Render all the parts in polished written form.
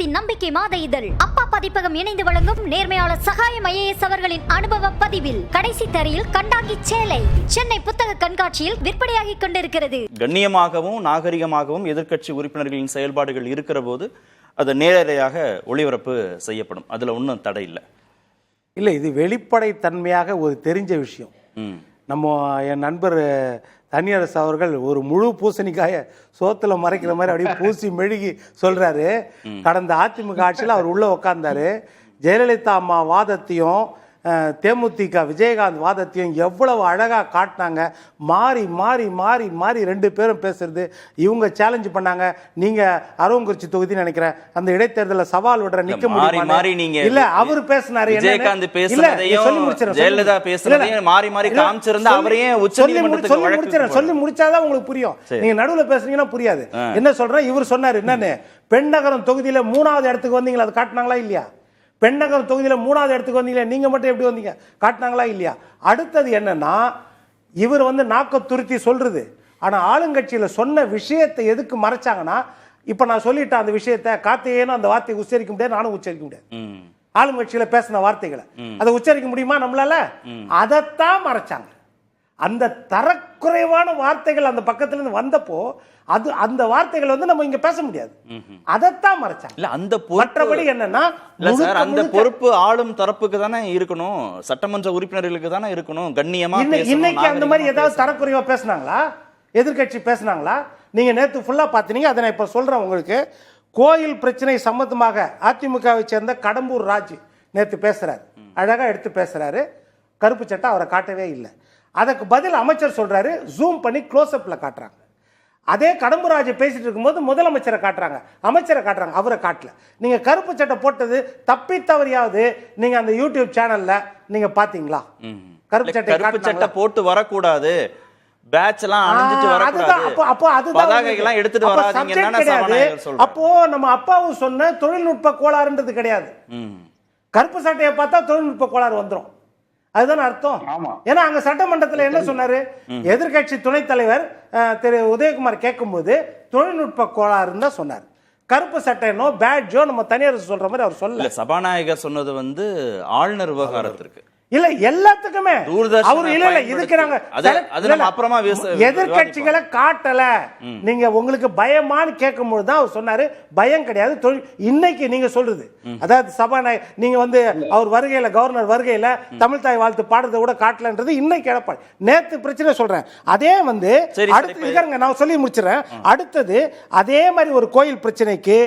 சமுதாயத்தின் நம்பிக்கை மாத இதழ் அப்பா பதிப்பகம் இணைந்து வழங்கும் நேர்மையாளர் சகாயம் IAS அவர்களின் அனுபவ பதிவில் கடைசி தரையில் கண்டாங்கி சேலை சென்னை புத்தக கண்காட்சியில் விற்பனையாகி கொண்டிருக்கிறது. கண்ணியமாகவும் நாகரிகமாகவும் எதிர்க்கட்சி உறுப்பினர்களின் செயல்பாடுகள் இருக்கிற போது அது நேரடியாக ஒளிபரப்பு செய்யப்படும். அதுல ஒன்றும் தடை இல்லை. இல்லை, இது வெளிப்படைத்தன்மையாக ஒரு தெரிஞ்ச விஷயம். நம்ம என் நண்பர் தனியரசு அவர்கள் ஒரு முழு பூசணிக்காய சோத்துல மறைக்கிற மாதிரி அப்படியே பூசி மெழுகி சொல்றாரு. கடந்த அதிமுக ஆட்சியில் அவர் உள்ள உட்கார்ந்தாரு. ஜெயலலிதா அம்மா வாதத்தையும் தேமுதிக விஜயகாந்த் வாதத்தையும் எவ்வளவு அழகா காட்டினாங்க. மாறி மாறி மாறி மாறி ரெண்டு பேரும் பேசுறது. இவங்க சேலஞ்ச் பண்ணாங்க, நீங்க அரவங்குறிச்சி தொகுதி நினைக்கிறேன் அந்த இடைத்தேர்தலில் சவால் விடுற நிக்க முடியுமா இல்ல அவர் பேசினாரு. விஜயகாந்த் பேசுனதையும் ஜெயலலிதா பேசுனதையும் மாறி மாறி காமிச்சிருந்தா அவரையே உச்சநீதிமன்றத்துக்கு சொல்லி முடிச்சாதான் உங்களுக்கு புரியும். நீங்க நடுவுல பேசுனீங்கன்னா புரியாது. என்ன சொல்றேன், இவர் சொன்னாரு என்னன்னு, பெண்ணகரம் தொகுதியில 3வது இடத்துக்கு வந்தீங்களா, அது காட்டினாங்களா இல்லையா? பெண்ணகரம் தொகுதியில் 3வது இடத்துக்கு வந்தீங்களா, நீங்க மட்டும் எப்படி வந்தீங்க, காட்டினாங்களா இல்லையா? அடுத்தது என்னன்னா, இவர் நாக்க துருத்தி சொல்றது. ஆனா ஆளுங்கட்சியில சொன்ன விஷயத்தை எதுக்கு மறைச்சாங்கன்னா, இப்ப நான் சொல்லிட்டேன் அந்த விஷயத்தை, கார்த்திகேயனும் அந்த வார்த்தையை உச்சரிக்க முடியாது, நானும் உச்சரிக்க முடியாது. ஆளுங்கட்சியில பேசின வார்த்தைகளை அதை உச்சரிக்க முடியுமா நம்மளால? அதைத்தான் மறைச்சாங்க. அந்த தரக்குறைவான வார்த்தைகள் அந்த பக்கத்துல இருந்து வந்தப்போ அது அந்த வார்த்தைகள் நம்ம இங்க பேச முடியாது. அதைத்தான் மறைச்சாங்க. இல்ல அந்த மற்றபடி என்னன்னா, அந்த பொறுப்பு ஆளும் தரப்புக்கு தானே இருக்கணும், சட்டமன்ற உறுப்பினர்களுக்கு தானே இருக்கணும். கண்ணியமா இன்னைக்கு அந்த மாதிரி ஏதாவது தரக்குறைவா பேசினாங்களா, எதிர்கட்சி பேசினாங்களா? நீங்க நேத்து ஃபுல்லா பாத்தீங்க. அதை நான் இப்ப சொல்றேன் உங்களுக்கு. கோயில் பிரச்சனை சம்பந்தமாக அதிமுகவை சேர்ந்த கடம்பூர் ராஜ் நேத்து பேசுறாரு, அழகா எடுத்து பேசுறாரு. கருப்பு சட்டை அவரை காட்டவே இல்லை. அதுக்கு பதில் அமைச்சர் சொல்றாரு, ஜூம் பண்ணி க்ளோஸ் அப்ல காட்டுறாங்க. அதே கடம்பூராஜ் பேசிட்டு இருக்கும்போது முதலமைச்சரை காட்டுறாங்க, அமைச்சரை காட்டுறாங்க, அவரை காட்டல. நீங்க கருப்பு சட்டை போட்டது தப்பி தவறியாவது நீங்க அந்த யூடியூப் சேனல்ல நீங்க பாத்தீங்களா? கருப்பு சட்டை போட்டு வரக்கூடாது, பேட்ச் எல்லாம் அணிஞ்சிட்டு வரக்கூடாது, அப்போ அதுதான் எடுத்துட்டு வராதீங்க. அப்போ நம்ம அப்பாவும் சொன்ன தொழில்நுட்ப கோளாறுன்றது கிடையாது. கருப்பு சட்டையை பார்த்தா தொழில்நுட்ப கோளாறு வந்துடும், அதுதான் அர்த்தம். ஏன்னா அங்க சட்டமன்றத்தில் என்ன சொன்னாரு, எதிர்கட்சி துணைத் தலைவர் திரு உதயகுமார் கேட்கும்போது தொழில்நுட்ப கோளாறுன்னு தான் சொன்னார். கருப்பு சட்டைனோ பேட்ஜோ நம்ம தனியார் சொல்ற மாதிரி அவர் சொல்லல. சபாநாயகர் சொன்னது ஆளுநர் விவகாரத்திற்கு இல்ல, எல்லாத்துக்குமே அவரு இல்ல இதுக்கு நாங்க எதிர்கட்சிகளை காட்டல. நீங்க உங்களுக்கு பயமான்னு கேட்கும்போது தான் அவர் சொன்னாரு, பயம் கிடையாது. இன்னைக்கு நீங்க சொல்றது, அதாவது சபாநாயகர் நீங்க அவர் வருகையில, கவர்னர் வருகையில தமிழ் தாய் வாழ்த்து பாடுறத கூட காட்டலன்றது இன்னைக்கு எடப்பாடி. நேத்து பிரச்சனை சொல்றேன். அதே அடுத்து நான் சொல்லி முடிச்சிடறேன். அடுத்தது அதே மாதிரி ஒரு கோயில் பிரச்சனைக்கு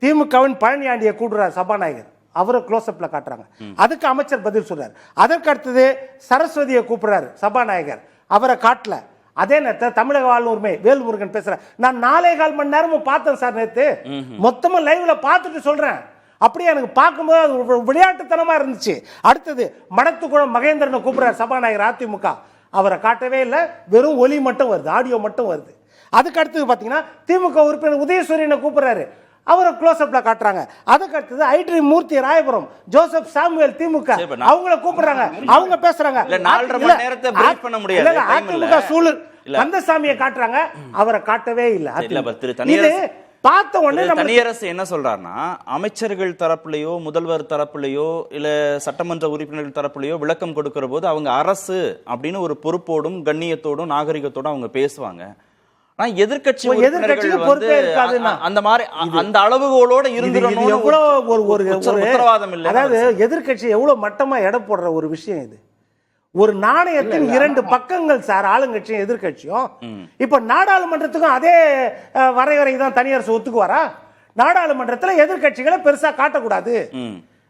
திமுகவின் பழனியாண்டியை கூடுறார் சபாநாயகர், அவரை க்ளோஸ் அப்ல காட்டுறாங்க. அதுக்கு அமைச்சர் பதில் சொல்றாரு. அதற்கு அடுத்தது சரஸ்வதியை கூப்பிடுறாரு சபாநாயகர், அவரை காட்டல. அதே நேரத்தில் தமிழக வாழ் உரிமை வேல்முருகன் பேசுற, நான் 4.25 மணி நேரமும் பார்த்தேன் சார், நேத்து மொத்தமா லைவ்ல பார்த்துட்டு சொல்றேன். அப்படியே எனக்கு பார்க்கும்போது அது விளையாட்டுத்தனமா இருந்துச்சு. அடுத்தது மடத்துக்குளம் மகேந்திரனை கூப்பிடுறாரு சபாநாயகர் அதிமுக, அவரை காட்டவே இல்லை, வெறும் ஒலி மட்டும் வருது, ஆடியோ மட்டும் வருது. அதுக்கு அடுத்தது பாத்தீங்கன்னா திமுக உறுப்பினர் உதயசூரியனை கூப்பிடுறாரு, அவரை க்ளோஸ் அப்ல காட்டுறாங்க. அதுக்கு அடுத்தது ஐடி மூர்த்தி ராயபுரம், ஜோசப் சாமுவேல் திமுக, அவங்கள கூப்பிடுறாங்க, அவங்க பேசுறாங்க. அதிமுக சூழல் கந்தசாமியை காட்டுறாங்க, அவரை காட்டவே இல்லை. இது பார்த்த உடனே தனியரசு என்ன சொல்றாருன்னா, அமைச்சர்கள் தரப்புலையோ முதல்வர் தரப்புலையோ இல்ல சட்டமன்ற உறுப்பினர்கள் தரப்புலையோ விளக்கம் கொடுக்கிற போது அவங்க அரசு அப்படின்னு ஒரு பொறுப்போடும் கண்ணியத்தோடும் நாகரிகத்தோடும் அவங்க பேசுவாங்க. எதிர்கட்சி அந்த மாதிரி அந்த அளவுகளோட உத்தரவாதம் இல்லை. அதாவது எதிர்கட்சி எவ்வளவு மட்டமா எடை போடுற ஒரு விஷயம் இது. ஒரு நாணயத்தின் 2 பக்கங்கள் சார், ஆளுங்கட்சியும் எதிர்கட்சியும். இப்ப நாடாளுமன்றத்துக்கும் அதே வரையறை தான் தனியரசு ஒத்துக்குவாரா? நாடாளுமன்றத்துல எதிர்கட்சிகளை பெருசா காட்டக்கூடாது,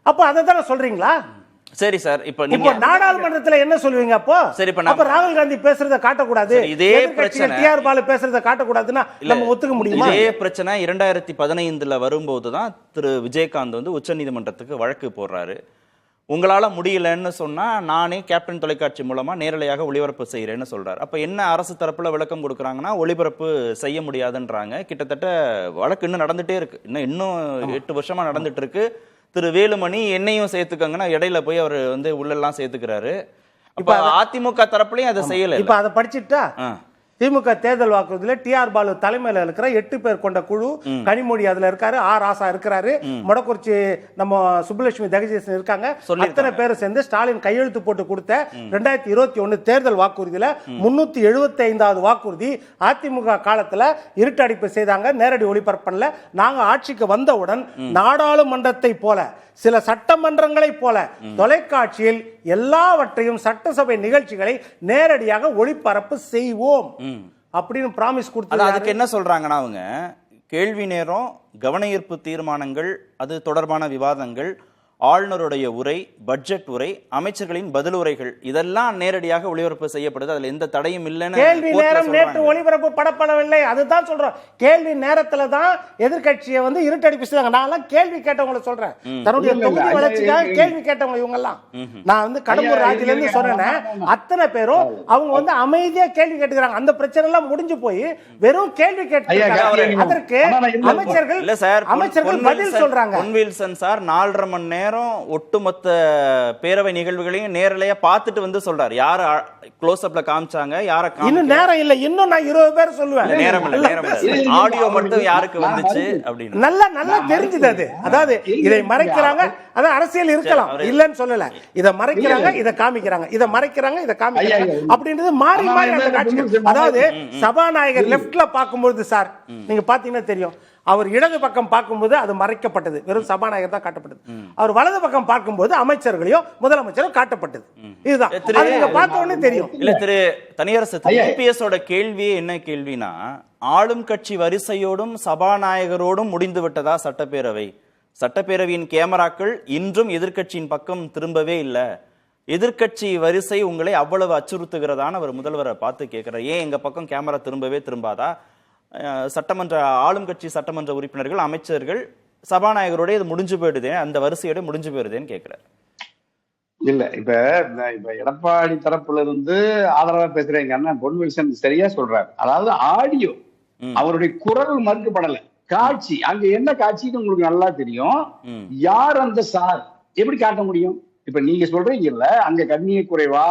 அப்ப அதை தானே சொல்றீங்களா? சரி சார், இப்ப நாடாளுமன்றத்துல என்ன சொல்லுவீங்க? அப்போ சரி, அப்ப ராகுல் காந்தி பேசுறத காட்டக்கூடாது, இதே பிரச்சனை டிஆர் பாலு பேசுறத காட்டக்கூடாதுன்னா நம்ம ஒத்துக்க முடியுமா? இதே பிரச்சனை 2015 வரும்போதுதான் திரு விஜயகாந்த் உச்சநீதிமன்றத்துக்கு வழக்கு போடுறாரு. உங்களால முடியலன்னு சொன்னா நானே கேப்டன் தொலைக்காட்சி மூலமா நேரலையாக ஒளிபரப்பு செய்யறேன்னு சொல்றாரு. அப்ப என்ன அரசு தரப்புல விளக்கம் கொடுக்குறாங்கன்னா, ஒளிபரப்பு செய்ய முடியாதுன்றாங்க. கிட்டத்தட்ட வழக்கு இன்னும் நடந்துட்டே இருக்கு, இன்னும் 8 வருஷமா நடந்துட்டு இருக்கு. திரு வேலுமணி என்னையும் சேர்த்துக்கங்கன்னா இடையில போய் அவர் உள்ளெல்லாம் சேர்த்துக்கிறாரு. இப்ப அதிமுக தரப்புலயும் அதை செய்யல. இப்ப அதை படிச்சுட்டா திமுக தேர்தல் வாக்குறுதியில டிஆர் பாலு தலைமையில இருக்கிற 8 பேர் கொண்ட குழு, கனிமொழி அதுல இருக்காரு, ஆர் ராசா இருக்கிறாரு, மொடக்குறிச்சி நம்ம சுப்புலட்சுமி தகஜேசன் இருக்காங்க. அத்தனை பேரை சேர்ந்து ஸ்டாலின் கையெழுத்து போட்டு கொடுத்த 2021 தேர்தல் வாக்குறுதியில 375வது வாக்குறுதி. அதிமுக காலத்துல இருட்டடிப்பு செய்தாங்க, நேரடி ஒளிபரப்பல. நாங்க ஆட்சிக்கு வந்தவுடன் நாடாளுமன்றத்தை போல, சில சட்டமன்றங்களை போல தொலைக்காட்சியில் எல்லாவற்றையும் சட்டசபை நிகழ்ச்சிகளை நேரடியாக ஒளிபரப்பு செய்வோம் அப்படின்னு பிராமிஸ் கொடுத்து. அதுக்கு என்ன சொல்றாங்கன்னா, அவங்க கேள்வி நேரம், கவன ஈர்ப்பு தீர்மானங்கள், அது தொடர்பான விவாதங்கள், ஆளுநருடைய உரை, பட்ஜெட் உரை, அமைச்சர்களின் பதில் உரைகள், இதெல்லாம் நேரடியாக ஒளிபரப்பு செய்யப்படுது. அதுல எந்த தடையும் இல்லைன்னு. கேள்வி நேரம் நேற்று ஒளிபரப்பு படப்படவில்லை, அதுதான் சொல்றோம். கேள்வி நேரத்துல தான் எதிர்கட்சியை வந்து இருட்டடிப்பு செய்தாங்க. நான் எல்லாம் கேள்வி கேட்டவங்களை சொல்றேன், தன்னுடைய தொகுதி வளர்ச்சிக்காக கேள்வி கேட்டவங்க இவங்க எல்லாம். நான் வந்து கடம்பூர் ராஜில இருந்து சொன்னேன், அத்தனை பேரும் அவங்க வந்து அமைதியா கேள்வி கேட்டுக்கிறாங்க. அந்த பிரச்சனை எல்லாம் முடிஞ்சு போய் வெறும் கேள்வி கேட்டு அதற்கு அமைச்சர்கள் பதில் சொல்றாங்க. பொன்வில்சன் சார் 4.5 மணி நேரம் ஒட்டுமொத்த பேரவை நிகழ்வுகளையும் நேரலையா பார்த்துட்டு வந்து சொல்றாரு. யார க்ளோஸ் அப்ல காமிச்சாங்க, யார இன்னும் நேரம் இல்ல, இன்னும் நான் 20 பேர் சொல்லுவேன். நேரம் இல்ல, ஆடியோ மட்டும் யாருக்கு வந்துச்சு அப்படின்னு நல்லா தெரிஞ்சது. அது அதாவது இதை மறைக்கிறாங்க, அது அரசியல் இருக்கலாம், இல்லன்னு சொல்லல. இதை மறைக்கிறாங்க, இதை காமிக்கிறாங்க, இதை மறைக்கிறாங்க, இதை காமிக்கிறாங்க அப்படின்றது மாறி மாறி அந்த காட்சி. அதாவது சபாநாயகர் லெப்ட்ல பார்க்கும்போது சார் நீங்க பாத்தீங்கன்னா தெரியும், அவர் இடது பக்கம் பார்க்கும்போது அது மறைக்கப்பட்டது, வெறும் சபாநாயகர் தான் காட்டப்பட்டது. அவர் வலது பக்கம் பார்க்கும்போது அமைச்சர்களையும் முதலமைச்சரும் காட்டப்பட்டது. இதுதான் நீங்க பார்த்த உடனே தெரியும். இல்ல திரு தனியரசு, இபிஎஸ் ஓட கேள்வி என்ன கேள்வினா, ஆளும் கட்சி வரிசையோடும் சபாநாயகரோடும் முடிந்து விட்டதா சட்டப்பேரவை? சட்டப்பேரவையின் கேமராக்கள் இன்றும் எதிர்கட்சியின் பக்கம் திரும்பவே இல்லை. எதிர்கட்சி வரிசை உங்களை அவ்வளவு அச்சுறுத்துகிறதான்னு அவர் முதல்வரை பார்த்து கேட்கிறார். ஏன் எங்க பக்கம் கேமரா திரும்பாதா? சட்டமன்ற ஆளும் கட்சி சட்டமன்ற உறுப்பினர்கள், அமைச்சர்கள், சபாநாயகரோட இது முடிஞ்சு போயிடுதே, அந்த வரிசையோட முடிஞ்சு போயிடுதேன்னு கேட்கிறார். இல்ல இப்ப எடப்பாடி தரப்புல இருந்து ஆதரவா பேசுறீங்க அண்ணன் பொன்வில்சன் சரியா சொல்றாரு. அதாவது ஆடியோ, அவருடைய குரல் மறுக்கப்படல, காட்சி, அங்க என்ன காட்சின்னு உங்களுக்கு நல்லா தெரியும். யார் அந்த சார் எப்படி காட்ட முடியும்? இப்ப நீங்க சொல்றீங்கல்ல, அங்க கண்ணிய குறைவா,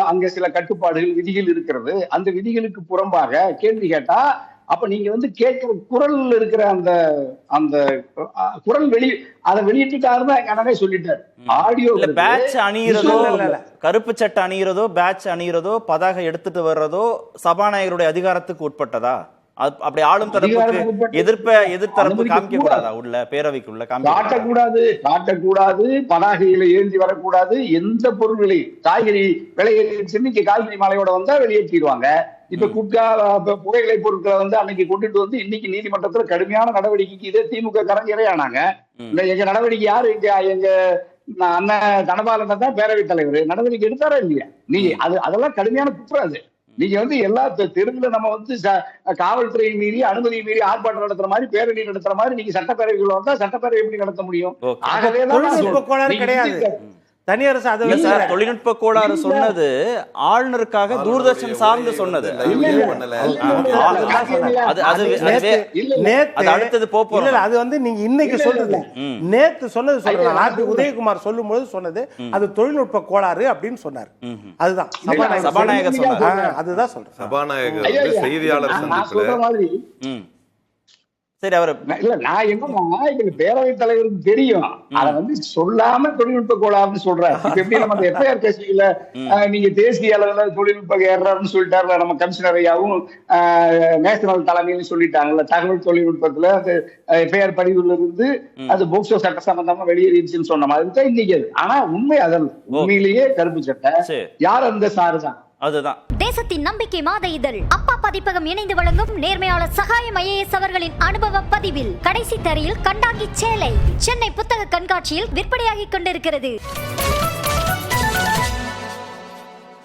அங்க சில கட்டுப்பாடுகள், விதிகள் இருக்கிறது. அந்த விதிகளுக்கு புறம்பாக கேள்வி கேட்டா, அப்ப நீங்க வந்து கேட்கிற குரல் இருக்கிற அந்த அந்த குரல் அதை வெளியிட்டுட்டாருன்னு கனவே சொல்லிட்டாரு. ஆடியோ பேட்ச் அணியிறதோ, கருப்பு சட்டை அணியிறதோ, பேட்ச் அணியிறதோ, பதாக எடுத்துட்டு வர்றதோ சபாநாயகருடைய அதிகாரத்துக்கு உட்பட்டதா? அப்படி ஆளும் தரப்புக்கு எதிர்த்தரப்பு காமிக்க கூடாதா? உள்ள பேரவைக்குள்ள காட்டக்கூடாது, பதாகையில ஏந்தி வரக்கூடாது. எந்த பொருள் விலை, காய்கறி விலை இன்னைக்கு காய்கறி மாலையோட வந்தா வெளியேற்றிடுவாங்க. இப்ப குட்கா, புகையிலை பொருட்களை வந்து அன்னைக்கு கொண்டுட்டு வந்து இன்னைக்கு நீதிமன்றத்துல கடுமையான நடவடிக்கைக்கு இதே திமுக கரஞ்சரே ஆனாங்க. எங்க நடவடிக்கை யாரு? எங்க அண்ணன் தனபாலன் தான் பேரவைத் தலைவர். நடவடிக்கை எடுத்தாரா இல்லையா? நீங்க அதெல்லாம் கடுமையான குற்றம். அது நீங்க வந்து எல்லா தெருவில் நம்ம வந்து காவல்துறையை மீறி, அனுமதியை மீறி ஆர்ப்பாட்டம் நடத்துற மாதிரி, பேரணி நடத்துற மாதிரி நீங்க சட்டப்பேரவைகள் வந்தா சட்டப்பேரவை எப்படி நடத்த முடியும்? ஆகவே கிடையாது. தனியரசு தொழில்நுட்ப கோளாறு சொன்னது ஆளுநருக்காக தூர்தர்ஷன் சார்ந்து சொன்னது. அடுத்தது போறோம். அது வந்து நீங்க இன்னைக்கு சொல்றது, நேத்து சொன்னது சொல்றேன். ஆர்பி உதயகுமார் சொல்லும் போது சொன்னது அது தொழில்நுட்ப கோளாறு அப்படின்னு சொன்னார். அதுதான் சபாநாயகர் சொன்னார். அதுதான் சொல்றேன். சபாநாயகர் செய்தியாளர் சந்திப்புல சரி, அவர் இல்ல, நான் என்னன்னா இப்ப பேரவைத் தலைவருக்கு தெரியும், அதை வந்து சொல்லாம தொழில்நுட்ப கோளாறுன்னு சொல்றாரு. இப்ப எப்படி நம்ம எஃப்ஐஆர் கேஸ்ல நீங்க தேசிய அளவுல தொழில்நுட்ப ஏறாருன்னு சொல்லிட்டாருல, நம்ம கமிஷனர் ஐயாவும் நேஷனல் தலைமையில சொல்லிட்டாங்கல்ல, தகவல் தொழில்நுட்பத்துல அந்த எஃப்ஐஆர் பதிவுல இருந்து அது போக்சோ சட்ட சம்பந்தமா வெளியேறிடுச்சுன்னு சொன்ன மாதிரி தான் இன்னைக்கு. ஆனா உண்மை அதன் உண்மையிலேயே கருப்பு சட்டை யார் அந்த சாரு தான். அதுதான் தேசத்தின் நம்பிக்கை மாத இதழ் அப்பா பதிப்பகம் இணைந்து வழங்கும் நேர்மையாளர் சகாயம் ஐஏஎஸ் அவர்களின் அனுபவ பதிவில் கடைசி தரையில் கண்டாங்கி சேலை சென்னை புத்தக கண்காட்சியில் விற்பனையாகிக் கொண்டிருக்கிறது.